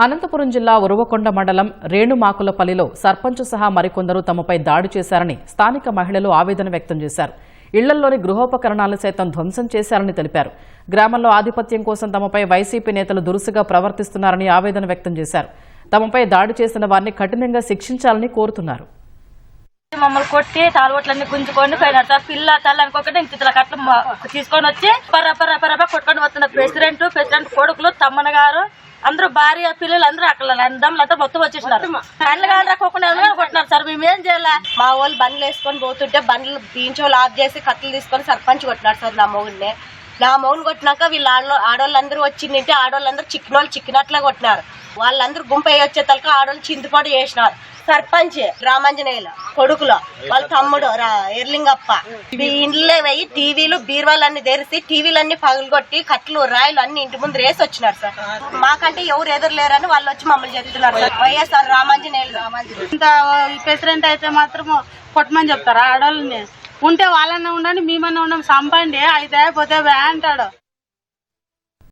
అనంతపురం జిల్లా ఉరవకొండ మండలం రేణుమాకులపల్లిలో సర్పంచ్ సహా మరికొందరు తమపై దాడి చేశారని స్థానిక మహిళలు ఆవేదన వ్యక్తం చేశారు. ఇళ్లలోని గృహోపకరణాలు సైతం ధ్వంసం చేశారని తెలిపారు. గ్రామంలో ఆధిపత్యం కోసం తమపై వైసీపీ నేతలు దురుసుగా ప్రవర్తిస్తున్నారని ఆవేదన వ్యక్తం చేశారు. తమపై దాడి చేసిన వారిని కఠినంగా శిక్షించాలని కోరుతున్నారు. మమ్మల్ని కొట్టి తాలుగొట్లన్నీ గుంజుకొని పోయినారు సార్. పిల్ల తల్లి అనుకోకుండా ఇంత కట్ల తీసుకొని వచ్చి పర్ర కొట్టుకొని వస్తున్నారు. ప్రెసిడెంట్ కొడుకులు తమ్మన గారు అందరూ భార్య పిల్లలు అందరూ అక్కడ అందములంతా మొత్తం వచ్చేసినారు. కళ్ళు కాదు రాకోకుండా కొట్టినారు సార్. మేమేం చేయాలి? మా వాళ్ళు బండ్లు వేసుకొని పోతుంటే బండ్లు బీంచోళ్ళు ఆఫ్ చేసి కట్టలు తీసుకొని సర్పంచ్ కొట్టినారు సార్. నా మొగుడిని కొట్టినాక వీళ్ళు ఆడవాళ్ళందరూ వచ్చిందంటే ఆడవాళ్ళందరూ చిక్కినోళ్ళు చిక్కినట్లా కొట్టినారు. వాళ్ళందరూ గుంపు అయ్యి వచ్చే తలక ఆడవాళ్ళు చింతపాటు చేసినారు. సర్పంచ్ రామాంజనేయులు కొడుకులో వాళ్ళ తమ్ముడు ఎర్లింగప్ప ఇంట్లో పోయి టీవీలు బీర్వాలన్నీ తెరిచి టీవీలన్నీ పగులుగొట్టి కట్లు రాయిలు అన్ని ఇంటి ముందు రేసి వచ్చినారు సార్. మాకంటే ఎవరు ఎదురులేరని వాళ్ళు వచ్చి మమ్మల్ని చెప్తున్నారు సార్. వైఎస్ఆర్ రామాంజనేయులు ఇంత ప్రెసిడెంట్ అయితే మాత్రం కొట్టమని చెప్తారా? ఆడవాళ్ళని ఉంటే వాళ్ళన్నా ఉండండి, మేమన్నా ఉండం, సంపండి అయితే పోతే అంటాడు.